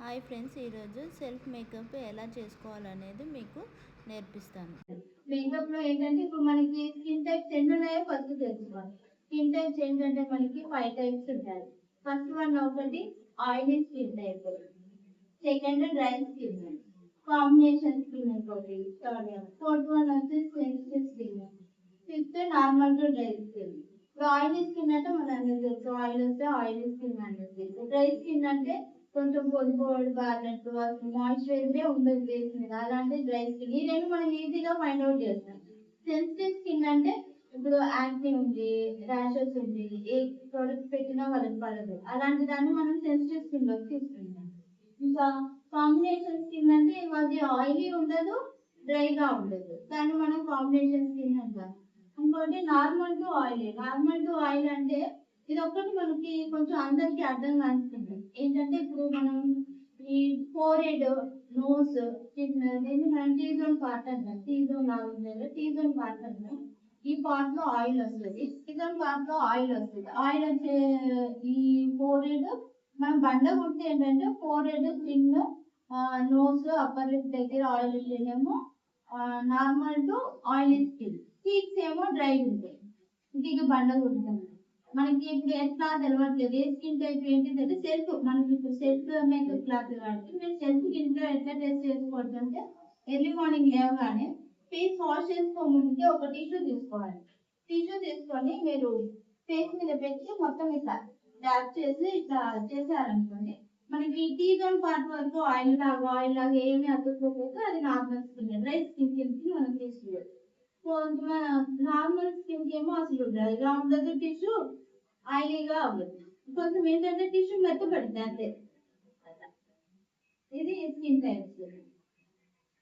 Hi friends, ఈరోజు self makeup ఎలా చేసుకోవాలనేది మీకు నేర్పిస్తాను. మేకప్ లో ఏంటంటే ఇప్పుడు మనకి స్కిన్ టైప్స్ ఎన్ని ఉన్నాయో ఫస్ట్ తెలుసుకోవాలి. స్కిన్ టైప్స్ ఏంటంటే మనకి 5 టైప్స్ ఉంటాయి. ఫస్ట్ వన్ ఒకటి oily skin type, second dry skin, combination skin ఇంకోటి, ఫోర్త్ వన్ వచ్చి sensitive skin, fifth normal to dry skin. ఇప్పుడు ఆయిలీ స్కిన్ అంటే మన అందరికి తెలుసు, ఆయిల్ వస్తే ఆయిలీ స్కిన్ అనేది. డ్రై స్కిన్ అంటే కొంచెం పొడి పొడి బారినట్టు అసలు మాయిశ్చరైజరే ఉండదు ఫేస్ మీద, అలాంటి డ్రై స్కిన్. ఈ రెండు మనం ఈజీగా ఫైండ్ అవుట్ చేస్తాం. సెన్సిటివ్ స్కిన్ అంటే ఇప్పుడు యాక్ని ఉంది, ర్యాషెస్ ఉంది, ఏ ప్రోడక్ట్ పెట్టినా వాళ్ళకి పడదు, అలాంటి దాన్ని మనం సెన్సిటివ్ స్కిన్ లోకి తీసుకుంటాం. ఇంకా కాంబినేషన్ స్కిన్ అంటే అది ఆయిలీ ఉండదు, డ్రైగా ఉండదు, దాన్ని మనం కాంబినేషన్ స్కిన్ అంటాం. ఇంకోటి normal to oil. Normal to oil అంటే ఇది ఒక్కటి మనకి కొంచెం అందరికి అర్థం కానిస్తుంది. ఏంటంటే ఇప్పుడు మనం ఈ ఫోర్ హెడ్, నోస్, దీన్ని మనం టీ జోన్ పార్ట్ అంటాం. టీ జోన్ లాగా ఉంటుంది, టీ జోన్ పార్ట్ అంటాం. ఈ పార్ట్ లో ఆయిల్ వస్తుంది, టీ జోన్ పార్ట్ లో ఆయిల్ వస్తుంది. ఆయిల్ వచ్చే ఈ ఫోర్ హెడ్ మనం బండ కొట్టి ఏంటంటే ఫోర్ హెడ్, చిన్న నోస్, అప్పర్ లిప్ దగ్గర ఆయిల్ ఉంటేనేమో normal to oil skin. Cheeks ఏమో డ్రై ఉంటాయి, ఇది బండ కొడుతుంది. మనకి ఇప్పుడు ఎట్లా తెలవట్లేదు ఏ స్కిన్ టైప్ ఏంటిదంటే సెల్ఫ్. మనకి ఇప్పుడు సెల్ఫ్ మేకప్ క్లాత్ కాబట్టి మీరు సెల్ఫ్ ఇంట్లో ఎట్లా టెస్ట్ చేసుకోవచ్చు అంటే ఎర్లీ మార్నింగ్ లేవగానే ఫేస్ వాష్ చేసుకోముందుకే ఒక టిష్యూ తీసుకోవాలి. టిష్యూ తీసుకొని మీరు ఫేస్ మీద పెట్టి మొత్తం ఇట్లా ట్యాప్ చేసి ఇట్లా చేశారనుకోండి, మనకి టీ జోన్ పార్ట్ వరకు ఆయిల్ లాగా ఏమి అతుక్కోకపోతే అది నార్మల్ స్కిన్. డ్రై స్కిన్ కి మనం తీసుకోవచ్చు. సో మన నార్మల్ స్కిన్ కి ఏమో అసలు డ్రైగా ఉండదు టిష్యూ, ఆయిలీగా అవ్వదు. కొంచెం ఏంటంటే టిష్యూ మెత్తపడుతుంది అంతే. ఇది స్కిన్ టైప్స్.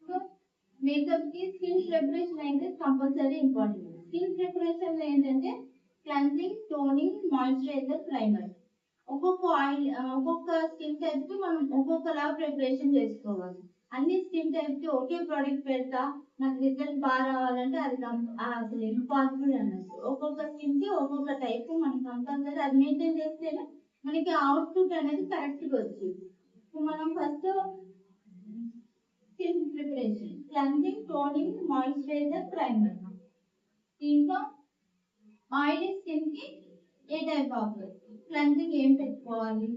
సో మేకప్ కి స్కిన్ ప్రిపరేషన్ అయితే కంపల్సరీ ఇంపార్టెంట్. స్కిన్ ప్రిపరేషన్ లో ఏంటంటే క్లెన్జింగ్, టోనింగ్, మాయిశ్చరైజర్, ప్రైమర్. ఒక్కొక్క స్కిన్ టైప్ కి మనం ఒక్కొక్కలా ప్రిపరేషన్ చేసుకోవాలి. అన్ని స్కిన్ టైప్ కి ఒకే ప్రోడక్ట్ పెడతా నాకు రిజల్ట్ బాగా రావాలంటే అది అసలు ఇంపాసిబుల్ అన్నట్టు. ఒక్కొక్క స్కిన్ కి ఒక్కొక్క టైప్ మనం కంపల్సరీ అది మెయింటైన్ చేస్తేనే మనకి అవుట్పుట్ అనేది కరెక్ట్ గా వచ్చింది. మనం first skin preparation cleansing, toning, moisturiser, primer. దీంట్లో ఆయిలీ స్కిన్ కి ఏ టైప్ ఆఫ్ క్లెన్జింగ్ ఏం పెట్టుకోవాలి,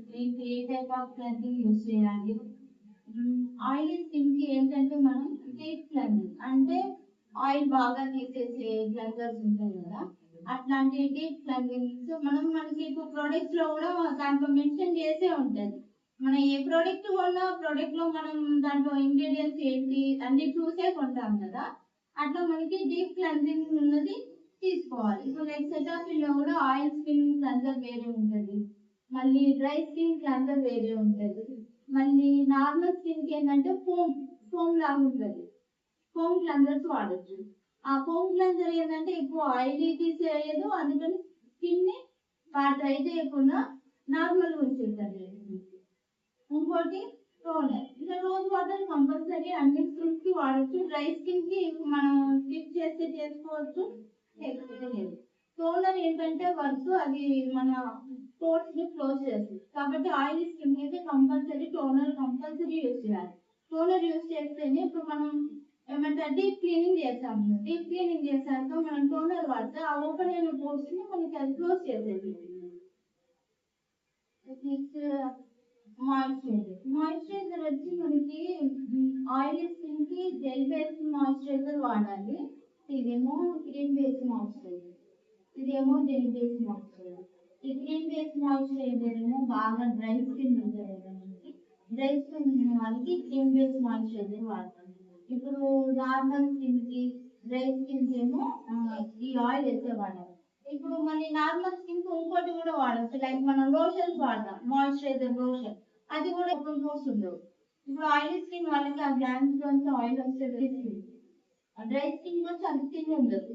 ఏ టైప్ ఆఫ్ క్లెన్జింగ్ యూజ్ చేయాలి. ఆయిలీ స్కిన్ కి ఏంటంటే మనం డీప్ క్లెన్జింగ్ అంటే ఆయిల్ బాగా తీసేసే క్లెన్జర్స్ ఉంటాయి కదా, అట్లాంటి డీప్ క్లెన్జింగ్ మనకి ఇప్పుడు ప్రొడక్ట్స్ లో కూడా దాంట్లో మెన్షన్ చేసే ఉంటది. మనం ఏ ప్రోడక్ట్ కొన్నా ప్రోడక్ట్ లో మనం దాంట్లో ఇంగ్రీడియంట్స్ ఏంటి అన్ని చూసే కొంటాం కదా, అట్లా మనకి డీప్ క్లెన్జింగ్ ఉన్నది తీసుకోవాలి. ఇప్పుడు లైక్ సెటాఫిల్ లో కూడా ఆయిల్ స్కిన్ క్లెన్జర్ వేరే ఉంటుంది, మళ్ళీ డ్రై స్కిన్ క్లెన్జర్ వేరే ఉంటుంది, మళ్ళీ నార్మల్ స్కిన్ కి ఏంటంటే ఫోమ్ లాగా ఉంటుంది, ఫోమ్ క్లెన్జర్స్ వాడచ్చు. ఆ ఫోమ్ క్లెన్జర్ ఏంటంటే ఎక్కువ ఆయిలీ తీసేయదు, అందుకని స్కిన్ ని బాగా డ్రై చేయకుండా నార్మల్ ఉంచుతుంది. ఇంకోటి టోనర్. ఇంకా రోజ్ వాటర్ కంపల్సరీ అన్ని స్కిన్ కి వాడచ్చు. డ్రై స్కిన్ కి మనం స్కిప్ చేస్తే చేసుకోవచ్చు, లేకపోతే లేదు. టోనర్ ఏంటంటే వర్క్ అది మన పోర్స్ ని క్లోజ్ చేస్తుంది, కాబట్టి ఆయిల్ స్కిన్ అయితే కంపల్సరీ టోనర్ కంపల్సరీ యూజ్ చేయాలి. టోనర్ యూజ్ చేస్తేనే ఇప్పుడు మనం ఏమంటే డీప్ క్లీనింగ్ చేస్తాము. డీప్ క్లీనింగ్ చేశాక మనం టోనర్ వాడితే ఆ ఓపెన్ అయిన పోర్స్ ని మనకి అది క్లోజ్ చేసేది. మాయిశ్చరైజర్ వచ్చి మనకి ఆయిల్ స్కిన్ కి జెల్ బేస్డ్ మాయిశ్చరైజర్ వాడాలి. ఇదేమో క్రీమ్ బేస్డ్ మాయిశ్చరైజర్, ఇదేమో జెల్ బేస్డ్ మాయిశ్చరైజర్. ఈ క్రీమ్ బేస్డ్ మాయిశ్చరైజర్ ఏమో బాగా డ్రై స్కిన్ ఉంటుంది కదా, మనకి డ్రై స్కిన్ ఉన్న వాళ్ళకి క్రీమ్ బేస్డ్ మాయిశ్చరైజర్ వాడతాం. ఇప్పుడు నార్మల్ స్కిన్ కి, డ్రై స్కిన్ కి ఏమో ఈ ఆయిల్ వేసే వాడాలి. ఇప్పుడు మళ్ళీ నార్మల్ స్కిన్ కి ఇంకోటి కూడా వాడచ్చు, లైక్ మనం లోషన్స్ వాడతాం, మాయిశ్చరైజర్ లోషన్, అది కూడా ఎక్కువ పోస్ట్ ఉండవు. ఇప్పుడు ఆయిల్ స్కిన్ వాళ్ళకి ఆ గ్లాన్స్ నుంచి ఆయిల్ వస్తుంది, డ్రై స్కిన్ వచ్చి అంత స్కిన్ ఉండదు,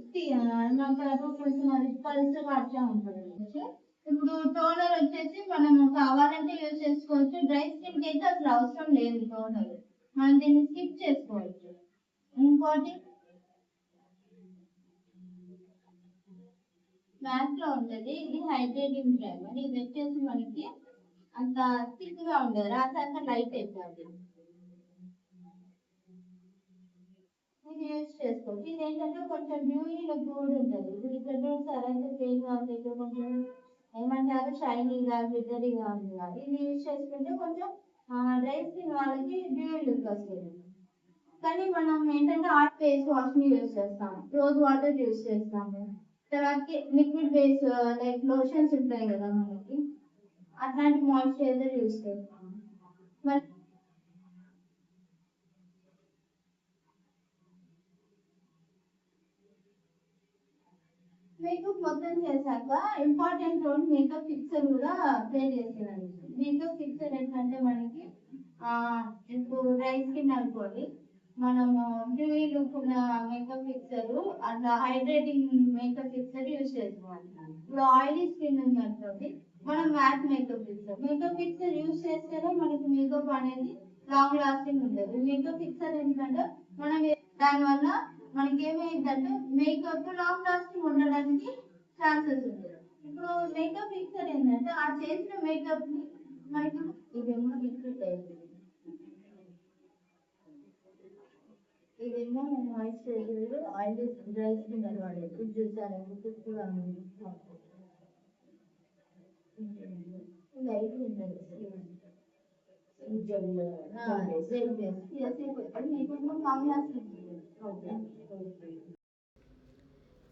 కొంచెం అది పల్చగా అట్లా ఉంటుంది. ఇప్పుడు టోనర్ వచ్చేసి మనం కావాలంటే యూజ్ చేసుకోవచ్చు, డ్రై స్కిన్ కి అయితే అసలు అవసరం లేదు టోనర్, మనం దీన్ని స్కిప్ చేసుకోవచ్చు. ఇంకోటి మ్యాథ్ లో ఉంటది, ఇది హైడ్రేటింగ్ ప్రైమర్. ఇది వచ్చేసి మనకి అంత థిక్గా ఉండదు, రాసాక లైట్ అయిపోతుంది. ఇది యూజ్ చేసుకోవచ్చు. ఇది ఏంటంటే కొంచెం డ్యూయి లుక్ కూడా ఉంటుంది. ఇప్పుడు ఇక్కడ చూసారా అయితే ఫేస్ అవుతుంది కొంచెం ఏమంటారు షైనీగా గ్లిటరీగా ఉంది కదా. ఇది యూజ్ చేసుకుంటే కొంచెం డ్రై స్కిన్ వాళ్ళకి డ్యూయి లుక్ వస్తుంది. కానీ మనం ఏంటంటే హాట్ ఫేస్ వాష్ ని యూజ్ చేస్తాము, రోజ్ వాటర్ యూజ్ చేస్తాము, తర్వాత లిక్విడ్ బేస్ లైక్ లోషన్స్ ఉంటాయి కదా మనకి, అట్లాంటి మాయిశ్చరైజర్ యూజ్ చేస్తాము. మరి మేకప్ మొత్తం చేశాక ఇంపార్టెంట్ రోల్ మేకప్ ఫిక్సర్ కూడా ప్లే చేస్తుందండి. మేకప్ ఫిక్సర్ ఏంటంటే మనకి ఇప్పుడు డ్రై స్కిన్ అనుకోండి, మనము డ్యూయి లుక్ ఉన్న మేకప్ ఫిక్సర్ అట్లా హైడ్రేటింగ్ మేకప్ ఫిక్సర్ యూజ్ చేసుకోవాలి. ఇప్పుడు ఆయిలీ స్కిన్ ఉంది అనుకోండి, మనం మ్యాట్ మేకప్ ఫిక్సర్ యూజ్ చేస్తేనే మనకి మేకప్ అనేది లాంగ్ లాస్టింగ్ ఉంటుంది. మేకప్ ఫిక్సర్ ఏంటంటే మనం దానివల్ల మనకి ఏమైందంటే మేకప్ లాంగ్ లాస్టింగ్ ఉండడానికి ఛాన్సెస్ ఉంటుంది. ఇప్పుడు మేకప్ ఫిక్సర్ ఏంటంటే ఆ చేసిన మేకప్ ని మనకి ఇదేమో లిక్విడ్ అయింది, ఇదేమో మాయిశ్చరైజర్ ఆయిల్ డ్రై స్కిన్ వాడేది చూసారా లైట్ ఉంటుంది.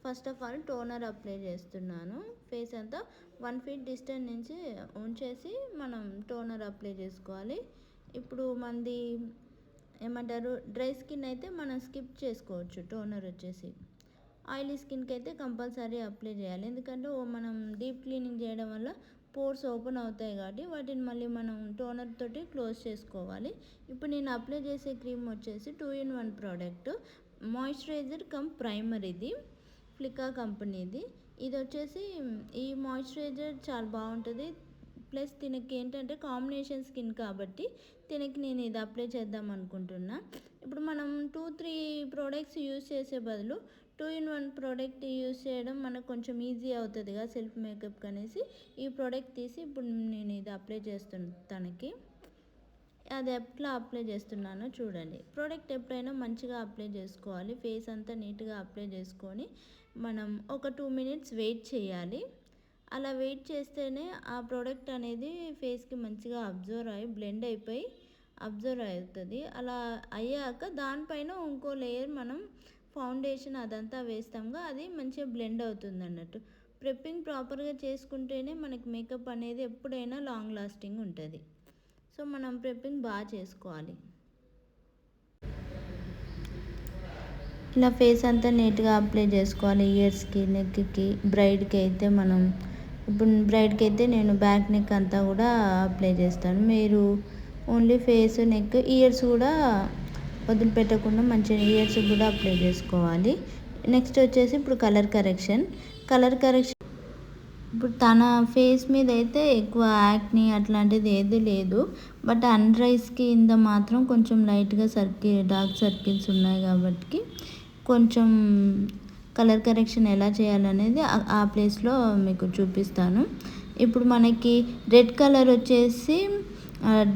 First of all toner apply చేస్తున్నాను. ఫేస్ అంతా 1 ఫీట్ డిస్టెన్స్ నుంచి ఉంచేసి మనం టోనర్ అప్లై చేసుకోవాలి. ఇప్పుడు మనది ఏమంటారు డ్రై స్కిన్ అయితే మనం స్కిప్ చేసుకోవచ్చు. టోనర్ వచ్చేసి ఆయిలీ స్కిన్కి అయితే కంపల్సరీ అప్లై చేయాలి, ఎందుకంటే మనం డీప్ క్లీనింగ్ చేయడం వల్ల పోర్స్ ఓపెన్ అవుతాయి కాబట్టి వాటిని మళ్ళీ మనం టోనర్ తోటి క్లోజ్ చేసుకోవాలి. ఇప్పుడు నేను అప్లై చేసే క్రీమ్ వచ్చేసి 2-in-1 product, moisturiser come primer. ఇది ఫ్లికా కంపెనీది. ఇది వచ్చేసి ఈ మాయిశ్చరైజర్ చాలా బాగుంటుంది. ప్లస్ దీనికి ఏంటంటే కాంబినేషన్ స్కిన్ కాబట్టి దీనికి నేను ఇది అప్లై చేద్దాం అనుకుంటున్నా. ఇప్పుడు మనం 2-3 ప్రోడక్ట్స్ యూజ్ చేసే బదులు 2-in-1 ప్రోడక్ట్ యూజ్ చేయడం మనకు కొంచెం ఈజీ అవుతుంది కదా సెల్ఫ్ మేకప్ అనేసి ఈ ప్రోడక్ట్ తీసి ఇప్పుడు నేను ఇది అప్లై చేస్తున్నాను తనకి. అది ఎట్లా అప్లై చేస్తున్నానో చూడండి. ప్రోడక్ట్ ఎప్పుడైనా మంచిగా అప్లై చేసుకోవాలి. ఫేస్ అంతా నీట్గా అప్లై చేసుకొని మనం ఒక 2 మినిట్స్ వెయిట్ చేయాలి. అలా వెయిట్ చేస్తేనే ఆ ప్రోడక్ట్ అనేది ఫేస్కి మంచిగా బ్లెండ్ అయిపోయి అబ్జర్వ్ అవుతుంది. అలా అయ్యాక దానిపైన ఇంకో లేయర్ మనం ఫౌండేషన్ అదంతా వేస్తాంగా, అది మంచిగా బ్లెండ్ అవుతుంది అన్నట్టు. ప్రెప్పింగ్ ప్రాపర్గా చేసుకుంటేనే మనకి మేకప్ అనేది ఎప్పుడైనా లాంగ్ లాస్టింగ్ ఉంటుంది. సో మనం ప్రెప్పింగ్ బాగా చేసుకోవాలి. ఇలా ఫేస్ అంతా నీట్గా అప్లై చేసుకోవాలి. ఇయర్స్కి, నెక్కి, బ్రైడ్కి అయితే నేను బ్యాక్ నెక్ అంతా కూడా అప్లై చేస్తాను. మీరు ఓన్లీ ఫేస్, నెక్, ఇయర్స్ కూడా వదిలిపెట్టకుండా మంచిగా ఇయర్స్ కూడా అప్లై చేసుకోవాలి. నెక్స్ట్ వచ్చేసి ఇప్పుడు కలర్ కరెక్షన్. ఇప్పుడు తన ఫేస్ మీద అయితే ఎక్కువ యాక్ని అట్లాంటిది ఏది లేదు, బట్ అండర్ ఐస్ కింద మాత్రం కొంచెం లైట్గా డార్క్ సర్కిల్స్ ఉన్నాయి కాబట్టి కొంచెం కలర్ కరెక్షన్ ఎలా చేయాలనేది ఆ ప్లేస్లో మీకు చూపిస్తాను. ఇప్పుడు మనకి రెడ్ కలర్ వచ్చేసి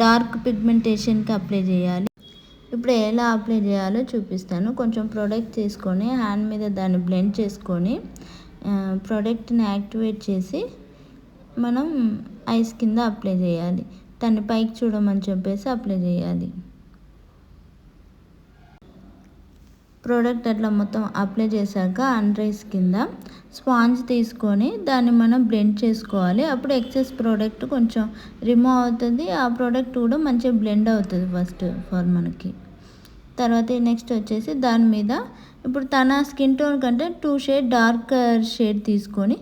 డార్క్ పిగ్మెంటేషన్కి అప్లై చేయాలి. ఇప్పుడు ఎలా అప్లై చేయాలో చూపిస్తాను. కొంచెం ప్రోడక్ట్ తీసుకొని హ్యాండ్ మీద దాన్ని బ్లెండ్ చేసుకొని ప్రోడక్ట్ని యాక్టివేట్ చేసి మనం ఐస్ కింద అప్లై చేయాలి. దాన్ని పైకి చూడమని చెప్పేసి అప్లై చేయాలి. ప్రోడక్ట్ అట్లా మొత్తం అప్లై చేశాక అండర్ ఐస్ కింద స్పాంజ్ తీసుకొని దాన్ని మనం బ్లెండ్ చేసుకోవాలి. అప్పుడు ఎక్సెస్ ప్రోడక్ట్ కొంచెం రిమూవ్ అవుతుంది. ఆ ప్రోడక్ట్ కూడా మంచిగా బ్లెండ్ అవుతుంది ఫర్ మనకి. తర్వాత నెక్స్ట్ వచ్చేసి దాని మీద ఇప్పుడు తన స్కిన్ టోన్ కంటే 2 షేడ్ డార్కర్ షేడ్ తీసుకొని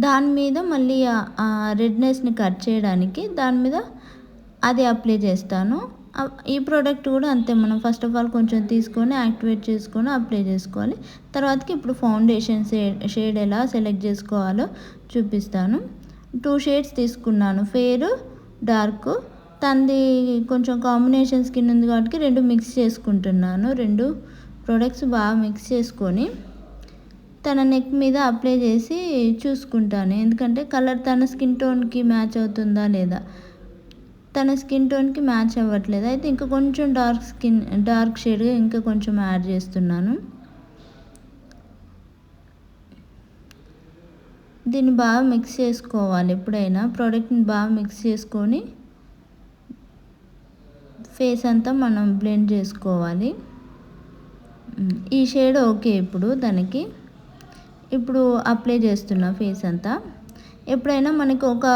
దాని మీద మళ్ళీ ఆ రెడ్నెస్ని కట్ చేయడానికి దాని మీద అది అప్లై చేస్తాను. ఈ ప్రోడక్ట్ కూడా అంతే, మనం ఫస్ట్ ఆఫ్ ఆల్ కొంచెం తీసుకొని యాక్టివేట్ చేసుకొని అప్లై చేసుకోవాలి. తర్వాతకి ఇప్పుడు ఫౌండేషన్ షేడ్ ఎలా సెలెక్ట్ చేసుకోవాలో చూపిస్తాను. 2 షేడ్స్ తీసుకున్నాను, ఫెయిర్, డార్క్. తనది కొంచెం కాంబినేషన్ స్కిన్ ఉంది కాబట్టి 2 మిక్స్ చేసుకుంటున్నాను. 2 ప్రోడక్ట్స్ బాగా మిక్స్ చేసుకొని తన నెక్ మీద అప్లై చేసి చూసుకుంటాను, ఎందుకంటే కలర్ తన స్కిన్ టోన్కి మ్యాచ్ అవుతుందా లేదా. తన స్కిన్ టోన్కి మ్యాచ్ అవ్వట్లేదు. అయితే ఇంకా కొంచెం డార్క్ షేడ్గా ఇంకా కొంచెం యాడ్ చేస్తున్నాను. దీన్ని బాగా మిక్స్ చేసుకోవాలి. ఎప్పుడైనా ప్రోడక్ట్ని బాగా మిక్స్ చేసుకొని ఫేస్ అంతా మనం బ్లెండ్ చేసుకోవాలి. ఈ షేడ్ ఓకే. ఇప్పుడు అప్లై చేస్తున్నా ఫేస్ అంతా. ఎప్పుడైనా మనకు ఒక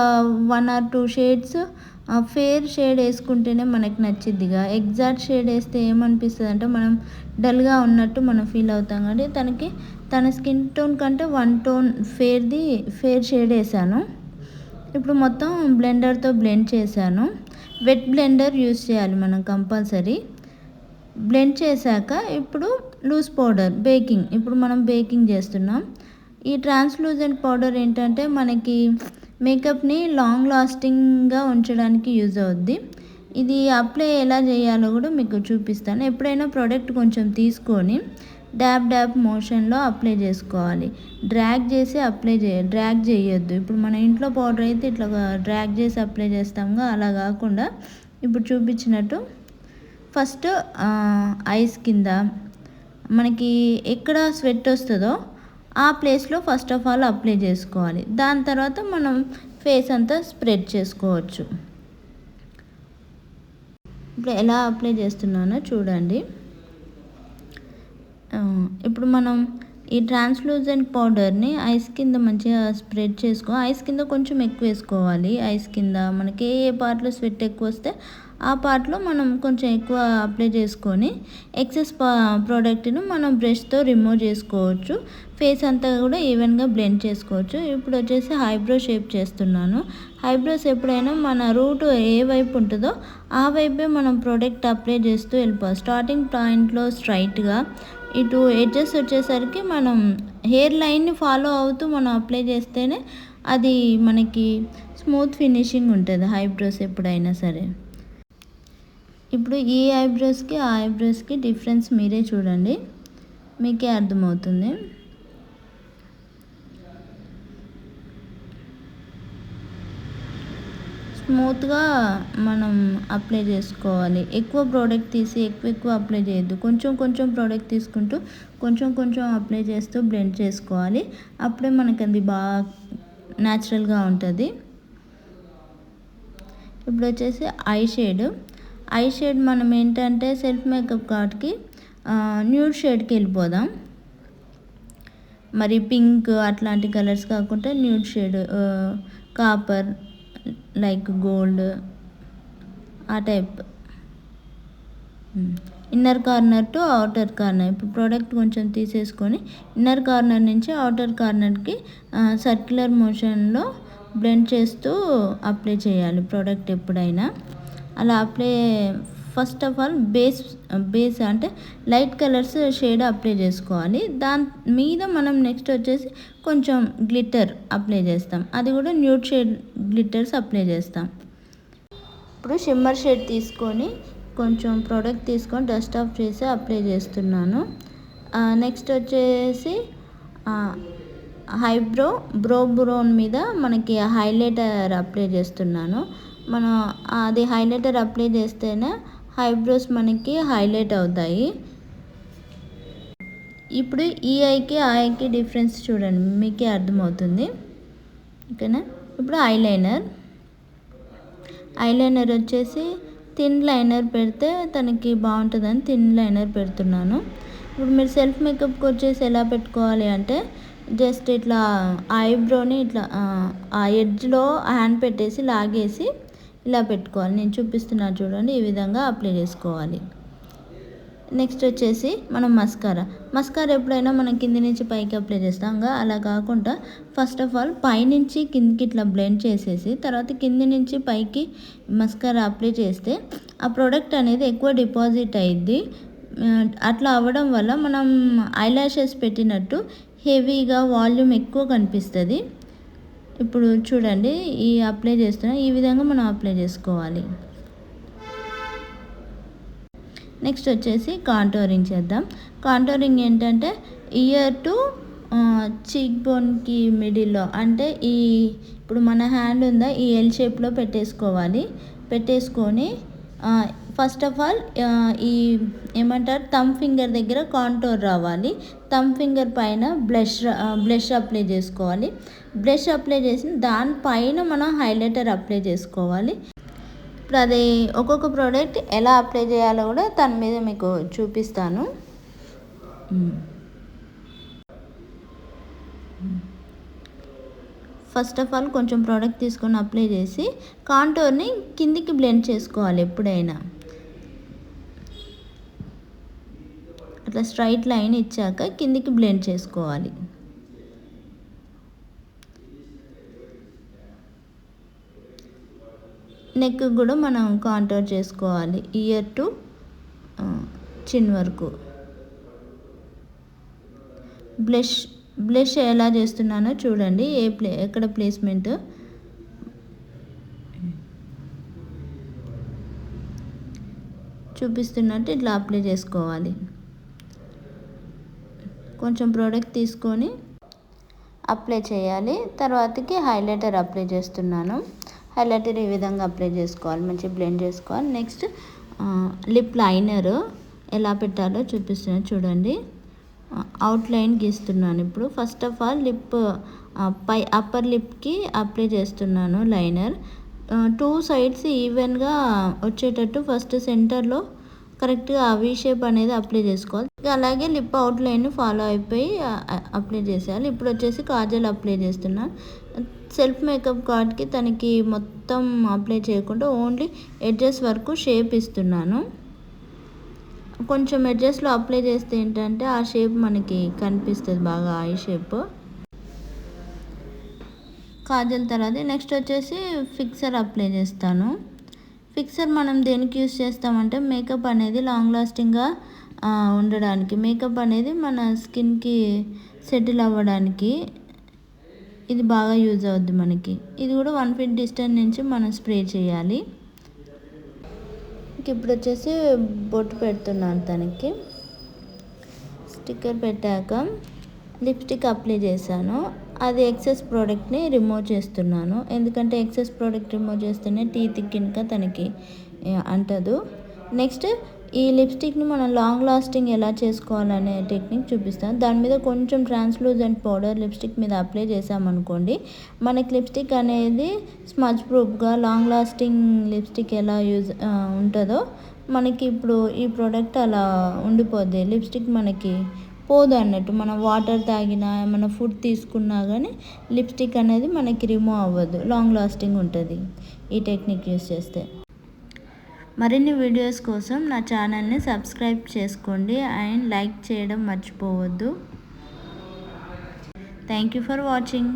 1 or 2 షేడ్స్ ఫేర్ షేడ్ వేసుకుంటేనే మనకు నచ్చిద్దిగా. ఎగ్జాక్ట్ షేడ్ వేస్తే ఏమనిపిస్తుంది అంటే మనం డల్గా ఉన్నట్టు మనం ఫీల్ అవుతాం. కానీ తన స్కిన్ టోన్ కంటే 1 టోన్ ఫేర్ షేడ్ వేసాను. ఇప్పుడు మొత్తం బ్లెండర్తో బ్లెండ్ చేశాను. వెట్ బ్లెండర్ యూస్ చేయాలి మనం కంపల్సరీ. బ్లెండ్ చేశాక ఇప్పుడు లూజ్ పౌడర్ ఇప్పుడు మనం బేకింగ్ చేస్తున్నాం. ఈ ట్రాన్స్లూజెంట్ పౌడర్ ఏంటంటే మనకి మేకప్ని లాంగ్ లాస్టింగ్గా ఉంచడానికి యూజ్ అవుద్ది. ఇది అప్లై ఎలా చేయాలో కూడా మీకు చూపిస్తాను. ఎప్పుడైనా ప్రోడక్ట్ కొంచెం తీసుకొని డ్యాబ్ మోషన్లో అప్లై చేసుకోవాలి. డ్రాగ్ చేయొద్దు. ఇప్పుడు మన ఇంట్లో పౌడర్ అయితే ఇట్లా డ్రాగ్ చేసి అప్లై చేస్తాంగా, అలా కాకుండా ఇప్పుడు చూపించినట్టు ఫస్ట్ ఐస్ కింద మనకి ఎక్కడ స్వెట్ వస్తుందో ఆ ప్లేస్లో ఫస్ట్ ఆఫ్ ఆల్ అప్లై చేసుకోవాలి. దాని తర్వాత మనం ఫేస్ అంతా స్ప్రెడ్ చేసుకోవచ్చు. ఇప్పుడు ఎలా అప్లై చేస్తున్నానో చూడండి. ఇప్పుడు మనం ఈ ట్రాన్స్లూజెంట్ పౌడర్ని ఐస్ కింద మంచిగా స్ప్రెడ్ ఐస్ కింద కొంచెం ఎక్కువ వేసుకోవాలి. ఐస్ కింద మనకి ఏ పార్ట్లో స్వెట్ ఎక్కువ వస్తే ఆ పార్ట్లో మనం కొంచెం ఎక్కువ అప్లై చేసుకొని ఎక్సెస్ ప్రోడక్ట్ను మనం బ్రష్తో రిమూవ్ చేసుకోవచ్చు. ఫేస్ అంతా కూడా ఈవెన్గా బ్లెండ్ చేసుకోవచ్చు. ఇప్పుడు వచ్చేసి ఐబ్రో షేప్ చేస్తున్నాను. ఐబ్రోస్ ఎప్పుడైనా మన రూట్ ఏ వైపు ఉంటుందో ఆ వైపే మనం ప్రోడక్ట్ అప్లై చేస్తూ వెళ్ళిపోవాలి. స్టార్టింగ్ పాయింట్లో స్ట్రైట్గా, ఇటు ఎడ్జెస్ వచ్చేసరికి మనం హెయిర్ లైన్ని ఫాలో అవుతూ మనం అప్లై చేస్తేనే అది మనకి స్మూత్ ఫినిషింగ్ ఉంటుంది ఐబ్రోస్ ఎప్పుడైనా సరే. ఇప్పుడు ఈ ఐబ్రోస్కి ఆ ఐబ్రోస్కి డిఫరెన్స్ మీరే చూడండి, మీకే అర్థమవుతుంది. స్మూత్గా మనం అప్లై చేసుకోవాలి. ఎక్కువ ప్రోడక్ట్ తీసి ఎక్కువ అప్లై చేయొద్దు. కొంచెం ప్రోడక్ట్ తీసుకుంటూ కొంచెం అప్లై చేస్తూ బ్లెండ్ చేసుకోవాలి. అప్పుడే మనకి అది బాగా న్యాచురల్గా ఉంటుంది. ఇప్పుడు వచ్చేసి ఐ షేడ్ మనం ఏంటంటే సెల్ఫ్ మేకప్ కాబట్టి న్యూడ్ షేడ్కి వెళ్ళిపోదాం. మరి పింక్ అట్లాంటి కలర్స్ కాకుండా nude shade, copper, like gold ఆ type. Inner corner to outer corner. ఇప్పుడు ప్రోడక్ట్ కొంచెం తీసేసుకొని ఇన్నర్ కార్నర్ నుంచి అవుటర్ కార్నర్కి సర్క్యులర్ మోషన్లో బ్లెండ్ చేస్తూ అప్లై చేయాలి ప్రోడక్ట్ ఎప్పుడైనా. అలా apply first of all base అంటే లైట్ కలర్స్ షేడ్ అప్లై చేసుకోవాలి. దాని మీద మనం నెక్స్ట్ వచ్చేసి కొంచెం గ్లిట్టర్ అప్లై చేస్తాం. అది కూడా న్యూడ్ షేడ్ గ్లిట్టర్స్ అప్లై చేస్తాం. ఇప్పుడు షిమ్మర్ షేడ్ తీసుకొని కొంచెం ప్రోడక్ట్ తీసుకొని డస్ట్ ఆఫ్ చేసి అప్లై చేస్తున్నాను. నెక్స్ట్ వచ్చేసి బ్రోన్ మీద మనకి హైలైటర్ అప్లై చేస్తున్నాను. మనం అది హైలైటర్ అప్లై చేస్తేనే ఐబ్రోస్ మనకి హైలైట్ అవుతాయి. ఇప్పుడు ఈ ఐకి ఆ ఐకి డిఫరెన్స్ చూడండి, మీకే అర్థమవుతుంది. ఓకేనా. ఇప్పుడు ఐలైనర్ వచ్చేసి థిన్ లైనర్ పెడితే తనకి బాగుంటుందని థిన్ లైనర్ పెడుతున్నాను. ఇప్పుడు మీరు సెల్ఫ్ మేకప్కి వచ్చేసి ఎలా పెట్టుకోవాలి అంటే జస్ట్ ఇట్లా ఐబ్రోని ఇట్లా ఆ ఎడ్జ్లో హ్యాండ్ పెట్టేసి లాగేసి ఇలా పెట్టుకోవాలి. నేను చూపిస్తున్నాను చూడండి, ఈ విధంగా అప్లై చేసుకోవాలి. నెక్స్ట్ వచ్చేసి మనం మస్కారా ఎప్పుడైనా మనం కింది నుంచి పైకి అప్లై చేస్తాంగా, అలా కాకుండా ఫస్ట్ ఆఫ్ ఆల్ పైనుంచి కిందికి ఇట్లా బ్లెండ్ చేసేసి తర్వాత కింది నుంచి పైకి మస్కారా అప్లై చేస్తే ఆ ప్రోడక్ట్ అనేది ఎక్కువ డిపాజిట్ అయ్యిద్ది. అట్లా అవ్వడం వల్ల మనం ఐలాషెస్ పెట్టినట్టు హెవీగా వాల్యూమ్ ఎక్కువ కనిపిస్తుంది. ఇప్పుడు చూడండి, ఈ అప్లై చేస్తున్నా ఈ విధంగా మనం అప్లై చేసుకోవాలి. నెక్స్ట్ వచ్చేసి కాంటోరింగ్ చేద్దాం. కాంటోరింగ్ ఏంటంటే ఇయర్ టు చీక్ బోన్కి మిడిల్లో, అంటే ఇప్పుడు మన హ్యాండ్ ఉందా ఈ ఎల్ షేప్లో పెట్టేసుకోవాలి. పెట్టేసుకొని ఫస్ట్ ఆఫ్ ఆల్ ఈ ఏమంటారు థంబ్ ఫింగర్ దగ్గర కాంటోర్ రావాలి. థంబ్ ఫింగర్ పైన బ్లష్ అప్లై చేసుకోవాలి. బ్లష్ అప్లై చేసిన దానిపైన మనం హైలైటర్ అప్లై చేసుకోవాలి. ఇప్పుడు అది ఒక్కొక్క ప్రోడక్ట్ ఎలా అప్లై చేయాలో కూడా దాని మీద మీకు చూపిస్తాను. ఫస్ట్ ఆఫ్ ఆల్ కొంచెం ప్రోడక్ట్ తీసుకొని అప్లై చేసి కాంటోర్ని కిందికి బ్లెండ్ చేసుకోవాలి. ఎప్పుడైనా అట్లా స్ట్రైట్ లైన్ ఇచ్చాక కిందికి బ్లెండ్ చేసుకోవాలి. నెక్ కూడా మనం కాంటోర్ చేసుకోవాలి ఇయర్ టు చిన్ వరకు. బ్లష్ ఎలా చేస్తున్నానో చూడండి, ఎక్కడ ప్లేస్మెంట్. చూపిస్తున్నట్టు ఇట్లా అప్లై చేసుకోవాలి. కొంచెం ప్రోడక్ట్ తీసుకొని అప్లై చేయాలి. తర్వాతకి హైలైటర్ అప్లై చేస్తున్నాను. హైలైటర్ ఈ విధంగా అప్లై చేసుకోవాలి, మంచిగా బ్లెండ్ చేసుకోవాలి. నెక్స్ట్ లిప్ లైనర్ ఎలా పెట్టాలో చూపిస్తున్నాను చూడండి. అవుట్లైన్ గీస్తున్నాను. ఇప్పుడు ఫస్ట్ ఆఫ్ ఆల్ అప్పర్ లిప్కి అప్లై చేస్తున్నాను లైనర్. 2 సైడ్స్ ఈవెన్గా వచ్చేటట్టు ఫస్ట్ సెంటర్లో కరెక్ట్గా వి షేప్ అనేది అప్లై చేసుకోవాలి. అలాగే లిప్ అవుట్లైన్ ఫాలో అయిపోయి అప్లై చేసేయాలి. ఇప్పుడు వచ్చేసి కాజల్ అప్లై చేస్తున్నా. సెల్ఫ్ మేకప్ కార్డ్కి తనకి మొత్తం అప్లై చేయకుండా ఓన్లీ ఎడ్జెస్ వరకు షేప్ ఇస్తున్నాను. కొంచెం ఎడ్జెస్లో అప్లై చేస్తే ఏంటంటే ఆ షేప్ మనకి కనిపిస్తుంది బాగా, ఐ షేప్. కాజల్ తర్వాత నెక్స్ట్ వచ్చేసి ఫిక్సర్ అప్లై చేస్తాను. ఫిక్సర్ మనం దేనికి యూస్ చేస్తామంటే మేకప్ అనేది లాంగ్ లాస్టింగ్గా ఉండడానికి, మేకప్ అనేది మన స్కిన్కి సెటిల్ అవ్వడానికి ఇది బాగా యూజ్ అవుద్ది మనకి. ఇది కూడా 1 feet డిస్టెన్స్ నుంచి మనం స్ప్రే చేయాలి. ఇప్పుడు వచ్చేసి బొట్టు పెడుతున్నాను తనకి. స్టిక్కర్ పెట్టాక లిప్స్టిక్ అప్లై చేశాను. అది ఎక్సెస్ ప్రోడక్ట్ని రిమూవ్ చేస్తున్నాను. ఎందుకంటే ఎక్సెస్ ప్రోడక్ట్ రిమూవ్ చేస్తేనే టీత్ కింద తనకి అంటదు. నెక్స్ట్ ఈ లిప్స్టిక్ని మనం లాంగ్ లాస్టింగ్ ఎలా చేసుకోవాలనే టెక్నిక్ చూపిస్తాను. దాని మీద కొంచెం ట్రాన్స్లూజెంట్ పౌడర్ లిప్స్టిక్ మీద అప్లై చేసామనుకోండి, మనకి లిప్స్టిక్ అనేది స్మజ్ ప్రూఫ్గా లాంగ్ లాస్టింగ్ లిప్స్టిక్ ఎలా ఉంటుందో మనకి ఇప్పుడు ఈ ప్రోడక్ట్ అలా ఉండిపోద్ది. లిప్స్టిక్ మనకి పోదు అన్నట్టు. మనం వాటర్ తాగినా ఏమైనా ఫుడ్ తీసుకున్నా కానీ లిప్స్టిక్ అనేది మనకి రిమూవ్ అవ్వదు, లాంగ్ లాస్టింగ్ ఉంటుంది ఈ టెక్నిక్ యూస్ చేస్తే. మరిన్ని వీడియోస్ కోసం నా ఛానల్ని సబ్స్క్రైబ్ చేసుకోండి అండ్ లైక్ చేయడం మర్చిపోవద్దు. Thank you for watching.